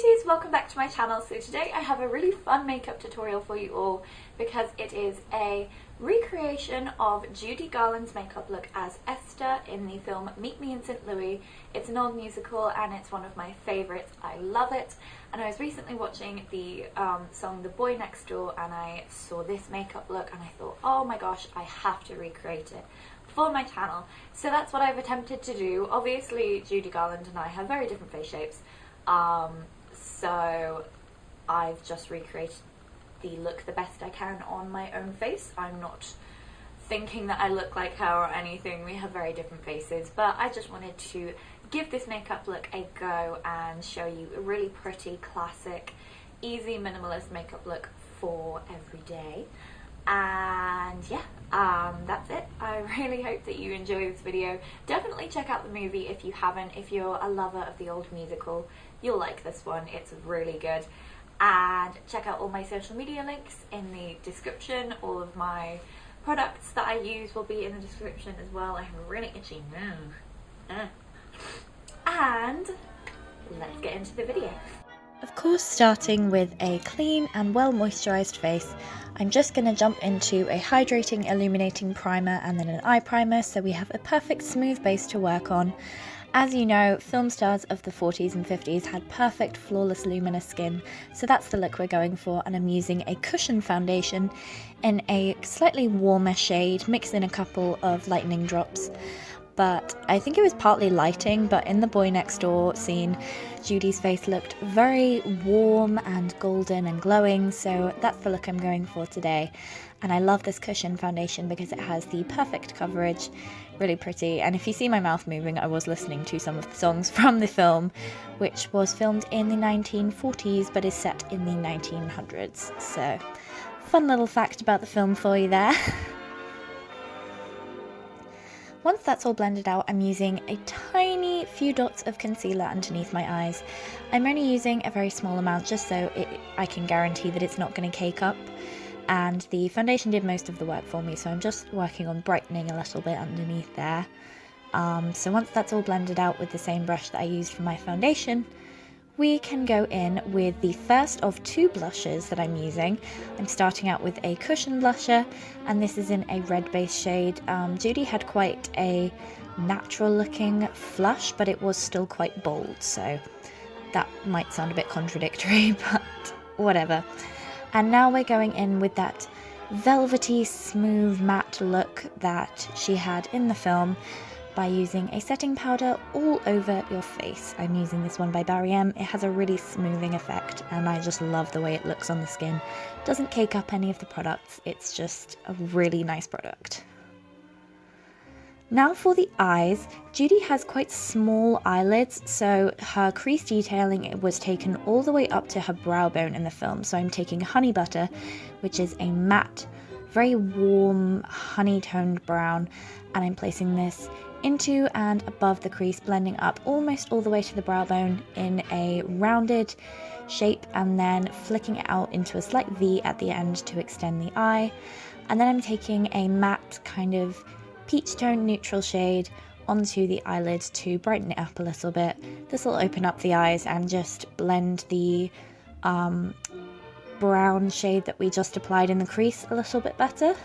beauties, welcome back to my channel. So today I have a really fun makeup tutorial for you all because it is a recreation of Judy Garland's makeup look as Esther in the film Meet Me in St. Louis. It's an old musical and it's one of my favourites. I love it. And I was recently watching the song The Boy Next Door and I saw this makeup look and I thought, oh my gosh, I have to recreate it for my channel. So that's what I've attempted to do. Obviously Judy Garland and I have very different face shapes. So I've just recreated the look the best I can on my own face. I'm not thinking that I look like her or anything. We have very different faces, but I just wanted to give this makeup look a go and show you a really pretty, classic, easy, minimalist makeup look for every day. And yeah, that's it. I really hope that you enjoy this video. Definitely check out the movie if you haven't. If you're a lover of the old musical, you'll like this one. It's really good. And check out all my social media links in the description. All of my products that I use will be in the description as well. I have a really itchy nose. And let's get into the video. Of course, starting with a clean and well moisturised face, I'm just going to jump into a hydrating illuminating primer and then an eye primer so we have a perfect smooth base to work on. As you know, film stars of the 40s and 50s had perfect flawless luminous skin, so that's the look we're going for, and I'm using a cushion foundation in a slightly warmer shade, mixed in a couple of lightening drops. But I think it was partly lighting, but in the Boy Next Door scene, Judy's face looked very warm and golden and glowing, so that's the look I'm going for today. And I love this cushion foundation because it has the perfect coverage, really pretty. And if you see my mouth moving, I was listening to some of the songs from the film, which was filmed in the 1940s but is set in the 1900s. So, fun little fact about the film for you there. Once that's all blended out, I'm using a tiny few dots of concealer underneath my eyes. I'm only using a very small amount just so I can guarantee that it's not going to cake up. And the foundation did most of the work for me, so I'm just working on brightening a little bit underneath there. So once that's all blended out with the same brush that I used for my foundation, we can go in with the first of two blushes that I'm using. I'm starting out with a cushion blusher, and this is in a red base shade. Judy had quite a natural looking flush, but it was still quite bold, so that might sound a bit contradictory, but whatever. And now we're going in with that velvety, smooth, matte look that she had in the film by using a setting powder all over your face. I'm using this one by Barry M. It has a really smoothing effect and I just love the way it looks on the skin. Doesn't cake up any of the products, it's just a really nice product. Now for the eyes, Judy has quite small eyelids, so her crease detailing was taken all the way up to her brow bone in the film. So I'm taking Honey Butter, which is a matte, very warm, honey-toned brown, and I'm placing this into and above the crease, blending up almost all the way to the brow bone in a rounded shape, and then flicking it out into a slight V at the end to extend the eye. And then I'm taking a matte kind of peach tone neutral shade onto the eyelid to brighten it up a little bit. This will open up the eyes and just blend the brown shade that we just applied in the crease a little bit better.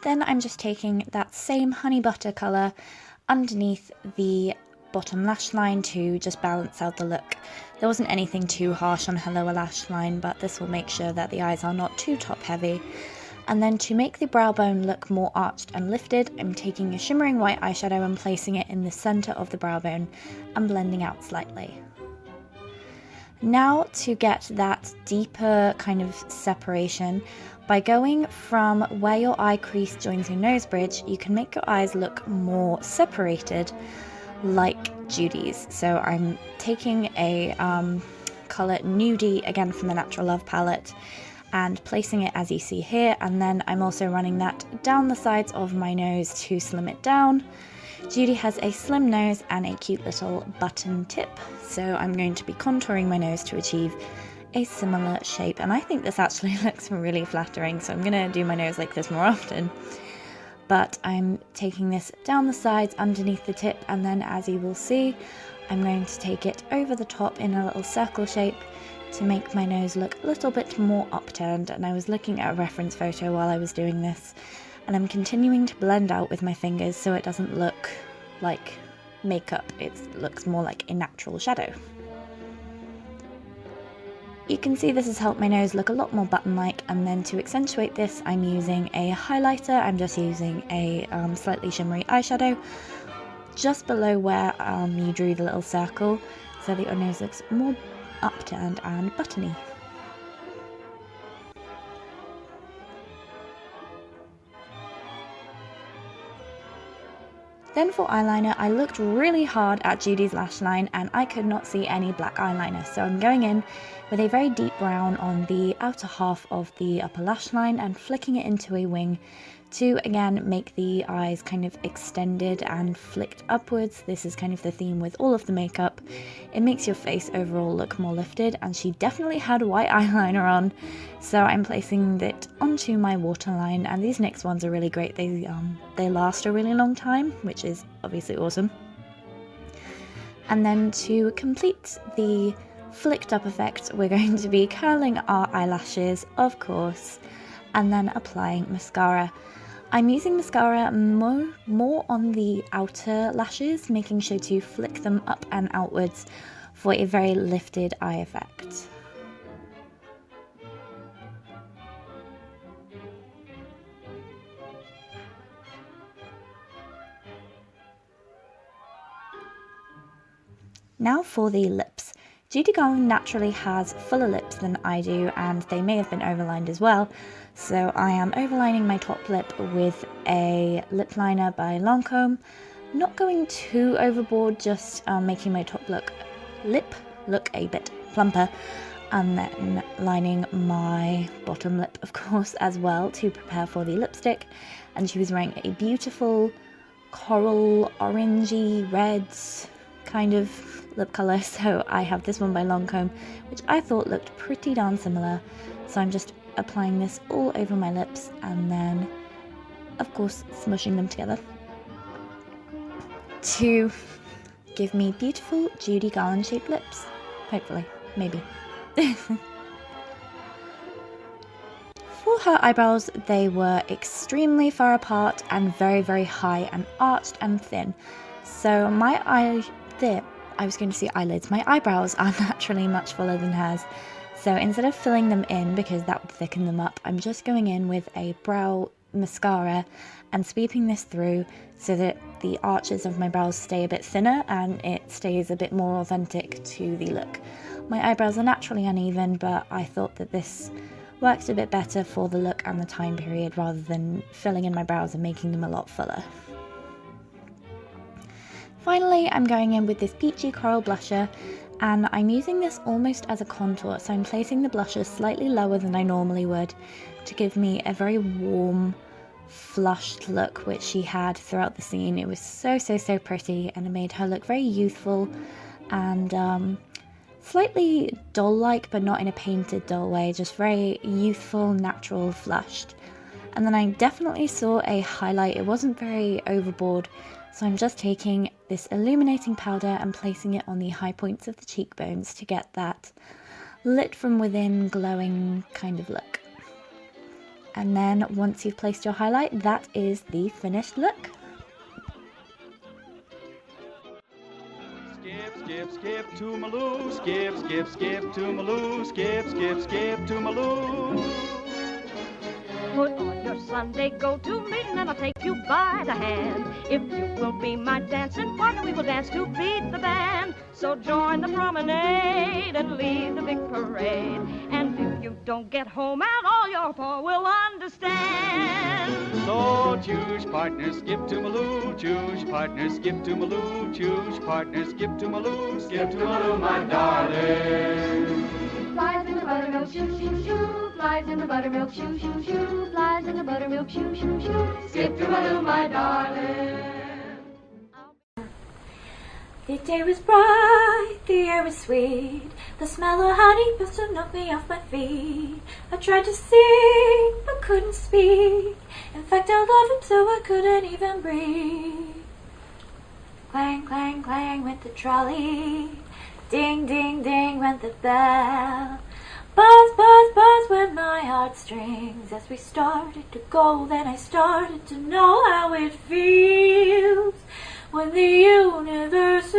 Then I'm just taking that same honey butter colour underneath the bottom lash line to just balance out the look. There wasn't anything too harsh on her lower lash line, but this will make sure that the eyes are not too top heavy. And then to make the brow bone look more arched and lifted, I'm taking a shimmering white eyeshadow and placing it in the centre of the brow bone and blending out slightly. Now to get that deeper kind of separation, by going from where your eye crease joins your nose bridge, you can make your eyes look more separated like Judy's. So I'm taking a colour Nudie, again from the Natural Love palette, and placing it as you see here, and then I'm also running that down the sides of my nose to slim it down. Judy has a slim nose and a cute little button tip, so I'm going to be contouring my nose to achieve a similar shape, and I think this actually looks really flattering, so I'm going to do my nose like this more often. but I'm taking this down the sides underneath the tip, and then as you will see, I'm going to take it over the top in a little circle shape to make my nose look a little bit more upturned. And I was looking at a reference photo while I was doing this, and I'm continuing to blend out with my fingers so it doesn't look like makeup, it looks more like a natural shadow. You can see this has helped my nose look a lot more button-like, and then to accentuate this I'm using a highlighter. I'm just using a slightly shimmery eyeshadow just below where you drew the little circle so that your nose looks more upturned and buttony. Then for eyeliner, I looked really hard at Judy's lash line and I could not see any black eyeliner, so I'm going in with a very deep brown on the outer half of the upper lash line and flicking it into a wing to again make the eyes kind of extended and flicked upwards. This is kind of the theme with all of the makeup. It makes your face overall look more lifted, and she definitely had white eyeliner on, so I'm placing it onto my waterline, and these NYX ones are really great. They last a really long time, which is obviously awesome. And then to complete the flicked up effect, we're going to be curling our eyelashes, of course, and then applying mascara. I'm using mascara more on the outer lashes, making sure to flick them up and outwards for a very lifted eye effect. Now for the lips. Judy Garland naturally has fuller lips than I do, and they may have been overlined as well, so I am overlining my top lip with a lip liner by Lancôme. Not going too overboard, just making my top lip look a bit plumper, and then lining my bottom lip, of course, as well to prepare for the lipstick. And she was wearing a beautiful coral orangey reds kind of lip colour, so I have this one by Lancôme, which I thought looked pretty darn similar, so I'm just applying this all over my lips and then of course smushing them together to give me beautiful Judy Garland shaped lips, hopefully, maybe. For her eyebrows, they were extremely far apart and very, very high and arched and thin, so my eyebrows are naturally much fuller than hers, so instead of filling them in because that would thicken them up, I'm just going in with a brow mascara and sweeping this through so that the arches of my brows stay a bit thinner and it stays a bit more authentic to the look. My eyebrows are naturally uneven, but I thought that this worked a bit better for the look and the time period rather than filling in my brows and making them a lot fuller. Finally, I'm going in with this peachy coral blusher, and I'm using this almost as a contour, so I'm placing the blusher slightly lower than I normally would to give me a very warm, flushed look, which she had throughout the scene. It was so pretty, and it made her look very youthful and slightly doll-like, but not in a painted doll way, just very youthful, natural, flushed. And then I definitely saw a highlight. It wasn't very overboard, so I'm just taking this illuminating powder and placing it on the high points of the cheekbones to get that lit from within, glowing kind of look. And then once you've placed your highlight, that is the finished look. Skip, skip to my loo, skip, skip, skip to my loo, skip, skip, skip to my loo. Put on your Sunday go-to meeting and I'll take you by the hand. If you will be my dancing partner, we will dance to beat the band. So join the promenade and leave the big parade. And if you don't get home at all, your pa will understand. So choose partners, skip to my loo, choose partners, skip to my loo, choose partners, skip to my loo, skip to my loo, my darling. Flies in the buttermilk, shoo, shoo, shoo. Flies in the buttermilk, shoo, shoo, shoo. Flies in the buttermilk, shoo, shoo, shoo. Skip to my loo, my darling. The day was bright, the air was sweet, the smell of honey must have knocked me off my feet. I tried to sing, but couldn't speak. In fact, I love him so I couldn't even breathe. Clang, clang, clang went the trolley. Ding, ding, ding went the bell. Buzz, buzz, buzz went my heartstrings. As we started to go, then I started to know how it feels when the universe